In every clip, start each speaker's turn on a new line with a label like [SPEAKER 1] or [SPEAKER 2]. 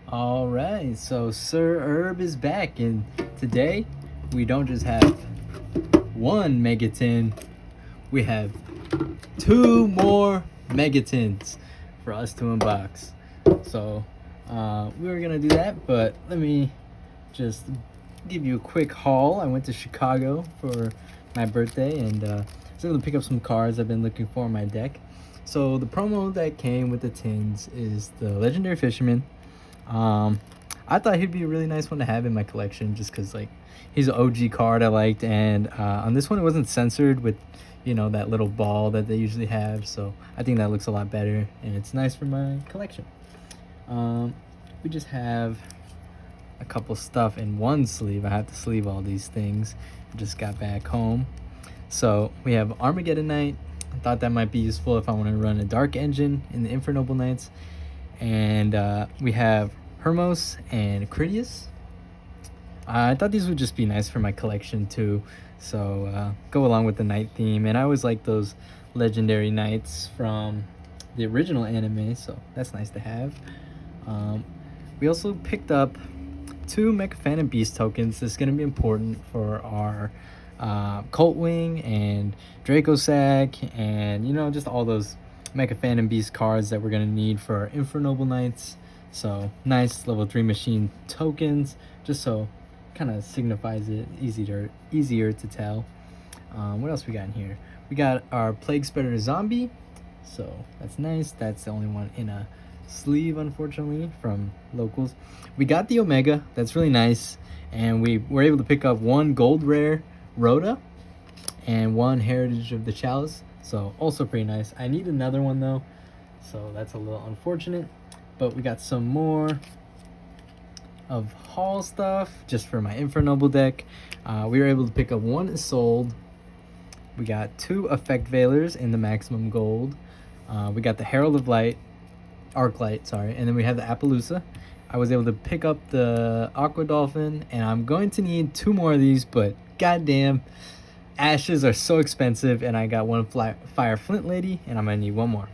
[SPEAKER 1] All right, so Sir Herb is back, and today we don't just have one Megatin, we have two more Megatins for us to unbox. So we were gonna do that, but let me just give you a quick haul. I went to Chicago for my birthday and was able to pick up some cards I've been looking for in my deck. So the promo that came with the tins is the Legendary Fisherman. I thought he'd be a really nice one to have in my collection just because like he's an OG card I liked, and on this one it wasn't censored with that little ball that they usually have, so I think that looks a lot better and it's nice for my collection. We just have a couple stuff in one sleeve. I have to sleeve all these things. I just got back home. So we have Armageddon Knight. I thought that might be useful if I want to run a Dark Engine in the Infernoble Knights. And we have Hermos and Critias. I thought these would just be nice for my collection too, so go along with the night theme. And I always like those legendary knights from the original anime, so that's nice to have. We also picked up two Mecha Phantom Beast tokens. This is going to be important for our Cult Wing and Draco Sack, and just all those Mecha Phantom Beast cards that we're going to need for our Infernoble Knights. So nice level 3 machine tokens, just so kind of signifies it easier to tell. What else we got in here? We got our Plague Spreader Zombie, so that's nice. That's the only one in a sleeve, unfortunately, from locals. We got the Omega, that's really nice, and we were able to pick up one gold rare Rhoda and one Heritage of the Chalice, so also pretty nice. I need another one though, so that's a little unfortunate, but we got some more of haul stuff just for my Infernoble deck. We were able to pick up one Isolde. We got two Effect Veilers in the maximum gold. We got the Herald of Light, Arc Light, sorry, and then we have the Appaloosa. I was able to pick up the Aqua Dolphin, and I'm going to need two more of these, but goddamn, ashes are so expensive, and I got one Fire Flint Lady, and I'm gonna need one more.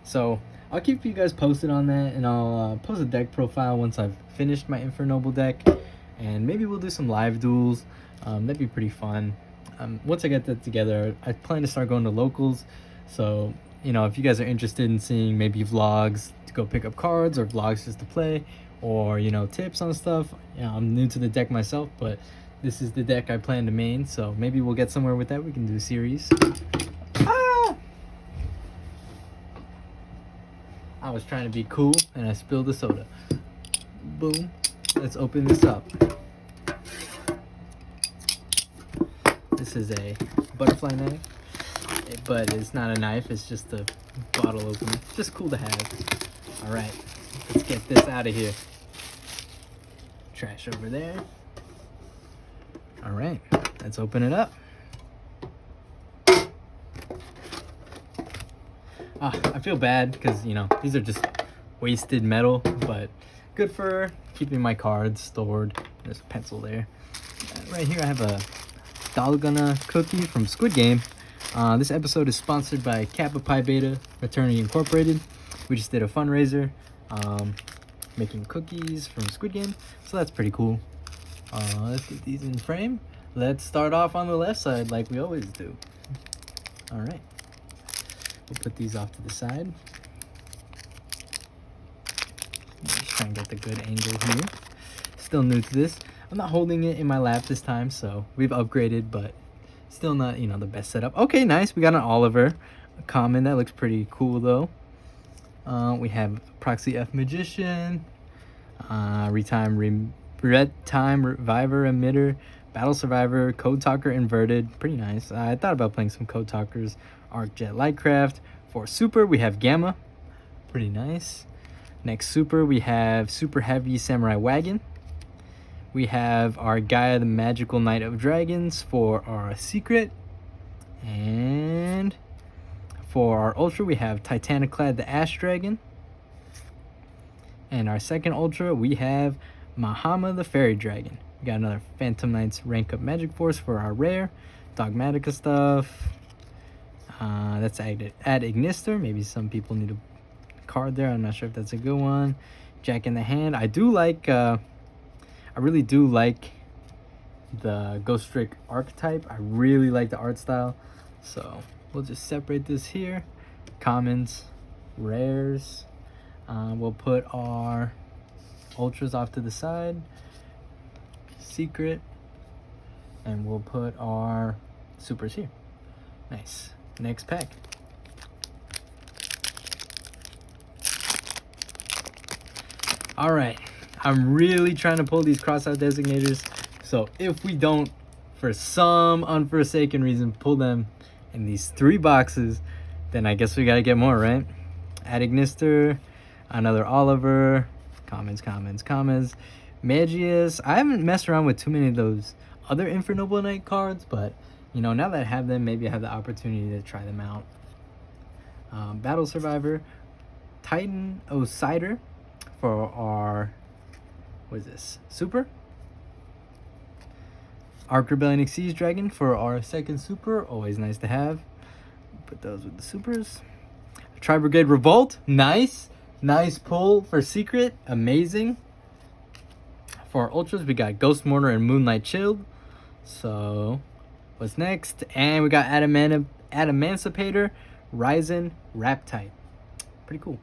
[SPEAKER 1] So I'll keep you guys posted on that, and I'll post a deck profile once I've finished my Infernoble deck, and maybe we'll do some live duels. That'd be pretty fun. Once I get that together, I plan to start going to locals, so if you guys are interested in seeing maybe vlogs to go pick up cards or vlogs just to play, or tips on stuff, I'm new to the deck myself, but this is the deck I plan to main, so maybe we'll get somewhere with that. We can do a series. I was trying to be cool and I spilled the soda. Boom. Let's open this up. This is a butterfly knife, but it's not a knife, it's just a bottle opener. Just cool to have. Alright, let's get this out of here. Trash over there. Alright, let's open it up. I feel bad because, these are just wasted metal, but good for keeping my cards stored. There's a pencil there. Right here I have a Dalgona cookie from Squid Game. This episode is sponsored by Kappa Pi Beta Fraternity Incorporated. We just did a fundraiser making cookies from Squid Game, so that's pretty cool. Let's get these in frame. Let's start off on the left side like we always do. Alright. We'll put these off to the side. Just try and get the good angle here. Still new to this. I'm not holding it in my lap this time, so we've upgraded, but still not, the best setup. Okay, nice. We got an Oliver, a common. That looks pretty cool, though. We have Proxy F Magician, Retime Reviver Emitter, Battle Survivor, Code Talker Inverted. Pretty nice. I thought about playing some Code Talkers. Arc Jet Lightcraft. For Super, we have Gamma. Pretty nice. Next Super, we have Super Heavy Samurai Wagon. We have our Gaia the Magical Knight of Dragons for our Secret. And for our Ultra, we have Titaniclad the Ash Dragon. And our second Ultra, we have Mahama the Fairy Dragon. We got another Phantom Knights Rank Up Magic Force for our rare. Dogmatica stuff. That's Ad Ignister. Maybe some people need a card there. I'm not sure if that's a good one. Jack in the hand. I do like, I really do like the Ghost Trick archetype. I really like the art style. So we'll just separate this here. Commons, rares. We'll put our ultras off to the side. Secret. And we'll put our supers here. Nice. Next pack. All right. I'm really trying to pull these crossout designators. So if we don't, for some unforsaken reason, pull them in these 3 boxes, then I guess we got to get more, right? Adignister, another Oliver, commons. Magius. I haven't messed around with too many of those other Infernoble Knight cards, but you know, now that I have them, maybe I have the opportunity to try them out. Battle Survivor, Titan Osider for our, what is this, super? Arc Rebellion Exceeds Dragon for our second super, always nice to have. Put those with the supers. Tri-Brigade Revolt, nice pull for secret, amazing. For our ultras, we got Ghost Mortar and Moonlight Shield. So, what's next? And we got Adamancipator, Ryzen, Raptite. Pretty cool.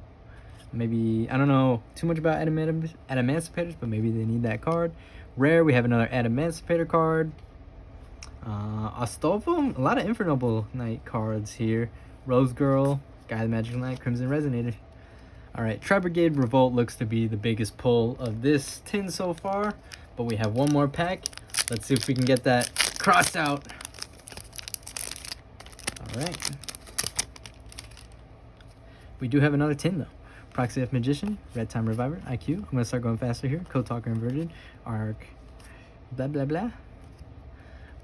[SPEAKER 1] Maybe, I don't know too much about Adamancipators, but maybe they need that card. Rare, we have another Adamancipator card. Astolfo, a lot of Infernoble Knight cards here. Rose Girl, Guy the Magical Knight, Crimson Resonator. Alright, Tri-Brigade Revolt looks to be the biggest pull of this tin so far. But we have one more pack. Let's see if we can get that crossed out. Alright. We do have another tin though. Proxy F Magician, Red Time Reviver, IQ. I'm going to start going faster here. Code Talker Inverted, Arc, blah, blah, blah.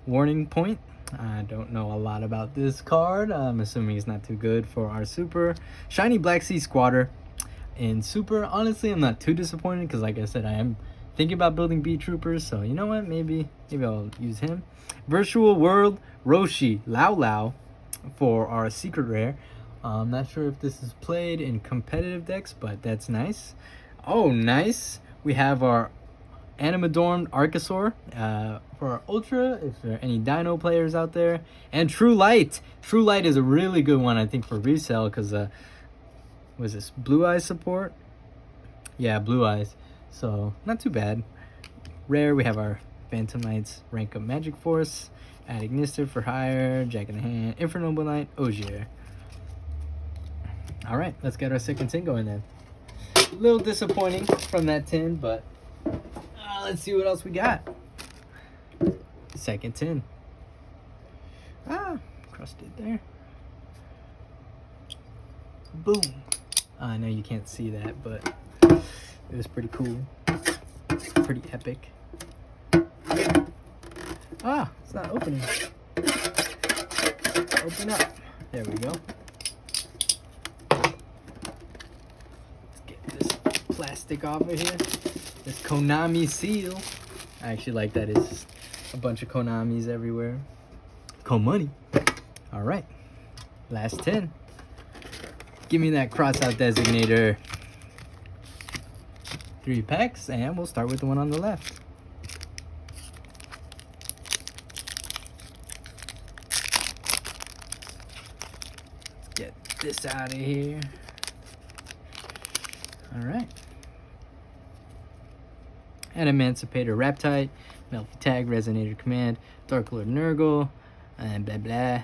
[SPEAKER 1] Warning Point. I don't know a lot about this card. I'm assuming it's not too good for our super. Shiny Black Sea Squatter. In super, honestly, I'm not too disappointed because, like I said, I am thinking about building Beat Troopers. So, you know what? Maybe I'll use him. Virtual World Roshi Lao Lao for our secret rare. I'm not sure if this is played in competitive decks, but that's nice. Oh, nice. We have our Animadorn Archosaur for our Ultra, if there are any Dino players out there. And True Light. True Light is a really good one, I think, for resale because, was this Blue Eyes support? Yeah, Blue Eyes. So, not too bad. Rare, we have our Phantom Knights Rank Up Magic Force. Adignister for hire. Jack in the Hand. Infernoble Knight. Ogier. Alright, let's get our second tin going then. A little disappointing from that tin, but let's see what else we got. Second tin. Crushed it there. Boom. I know you can't see that, but it was pretty cool. Pretty epic. It's not opening. Open up. There we go. Plastic off of here. This Konami seal. I actually like that. It's just a bunch of Konamis everywhere. Money. All right. Last 10. Give me that crossout designator. 3 packs, and we'll start with the one on the left. Let's get this out of here. All right. Adamancipator Raptite, Melfi Tag, Resonator Command, Dark Lord Nurgle, and blah blah,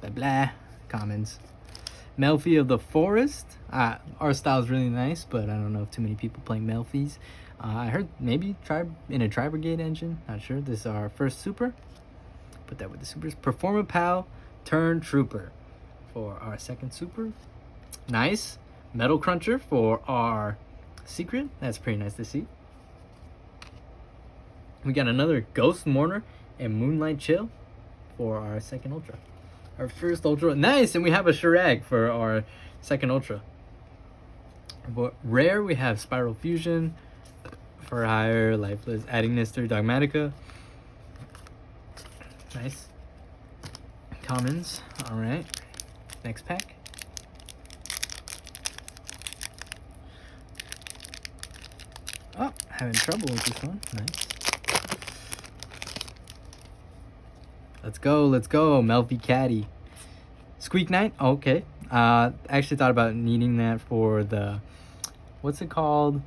[SPEAKER 1] blah blah, commons. Melfi of the Forest. Our style is really nice, but I don't know if too many people playing Melfis. I heard maybe in a Tri-Brigade engine, not sure. This is our first super. Put that with the supers. Performa Pal, Turn Trooper for our second super. Nice. Metal Cruncher for our secret. That's pretty nice to see. We got another Ghost Mourner and Moonlight Chill for our second Ultra. Our first Ultra. Nice! And we have a Shirag for our second Ultra. But rare, we have Spiral Fusion for higher, Lifeless, Adignister, Dogmatica. Nice. Commons. Alright. Next pack. Oh, having trouble with this one. Nice. Let's go, Melfi Caddy. Squeak Knight, okay. Actually thought about needing that for the, what's it called?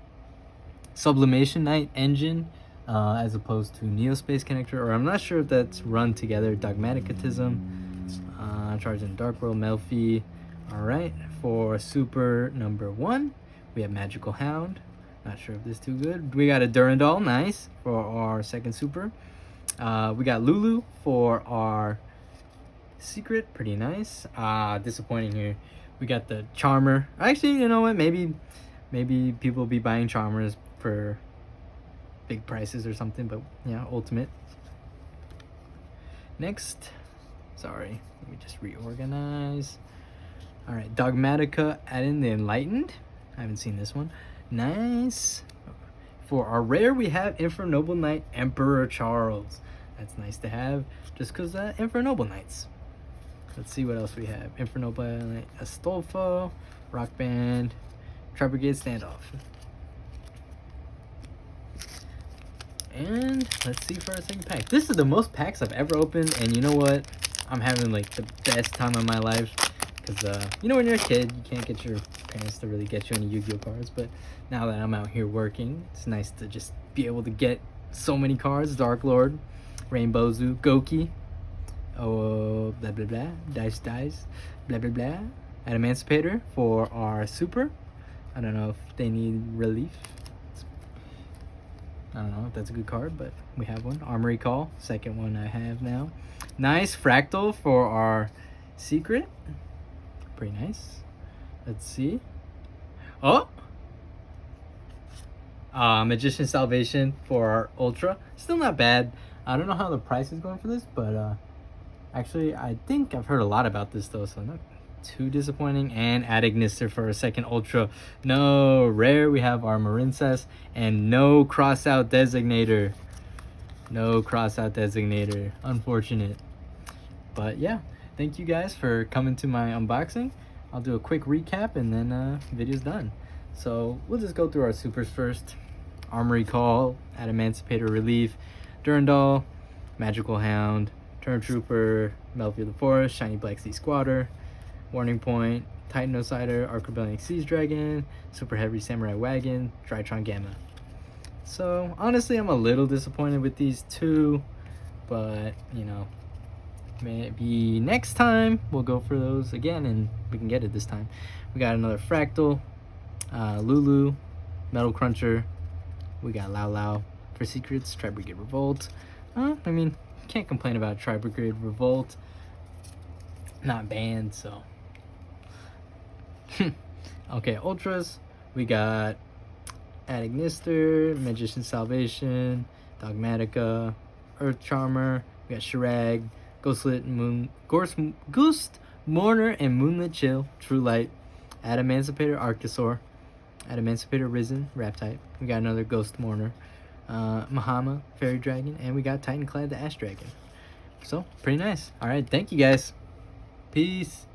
[SPEAKER 1] Sublimation Knight engine, as opposed to Neospace Connector, or I'm not sure if that's run together. Dogmaticatism, Charging Dark World, Melfi. Alright, for Super number 1, we have Magical Hound. Not sure if this is too good. We got a Durandal, nice, for our second Super. We got Lulu for our secret, pretty nice. Disappointing here. We got the Charmer. Actually, you know what? Maybe people will be buying Charmers for big prices or something, but yeah, ultimate. Next, sorry, let me just reorganize. All right, Dogmatica adding the Enlightened. I haven't seen this one. Nice. For our rare, we have Infernoble Knight Emperor Charles. That's nice to have, just because Infernoble Knights. Let's see what else we have. Infernoble Knight Astolfo, Rock Band, Tri-Brigade Standoff. And let's see for our second pack. This is the most packs I've ever opened, and you know what? I'm having like the best time of my life. Because, you know, when you're a kid, you can't get your parents to really get you any Yu-Gi-Oh cards. But now that I'm out here working, it's nice to just be able to get so many cards. Dark Lord, Rainbow Zoo, Goki, oh, blah, blah, blah, Dice, blah, blah, blah. Emancipator for our Super. I don't know if they need relief. I don't know if that's a good card, but we have one. Armory Call, second one I have now. Nice Fractal for our secret. Pretty nice. Let's see. Oh! Magician Salvation for our Ultra. Still not bad. I don't know how the price is going for this, but actually, I think I've heard a lot about this though, so not too disappointing. And Adagnister for a second Ultra. No rare, we have our Marincess, and no Crossout Designator. No Crossout Designator. Unfortunate. But yeah, thank you guys for coming to my unboxing. I'll do a quick recap and then video's done. So we'll just go through our supers first. Armory Call, Emancipator Relief, Durandal, Magical Hound, Turn Trooper, Melville the Forest, Shiny Black Sea Squatter, Warning Point, Titan Osider, Archrebellion Siege Dragon, Super Heavy Samurai Wagon, Drytron Gamma. So honestly, I'm a little disappointed with these two, but you know, maybe next time we'll go for those again and we can get it this time. We got another Fractal, Lulu, Metal Cruncher. We got Lao Lao for secrets, Tri-Brigade Revolt. I mean, can't complain about Tri-Brigade Revolt. Not banned, so. Okay, Ultras. We got Adagnister, Magician Salvation, Dogmatica, Earth Charmer. We got Shirag, Ghostlit Moon, Ghost Mourner, and Moonlit Chill, True Light, Emancipator Archosaur, Emancipator Risen, Rap Type. We got another Ghost Mourner, Mahama, Fairy Dragon, and we got Titanclad, the Ash Dragon. So, pretty nice. Alright, thank you guys. Peace.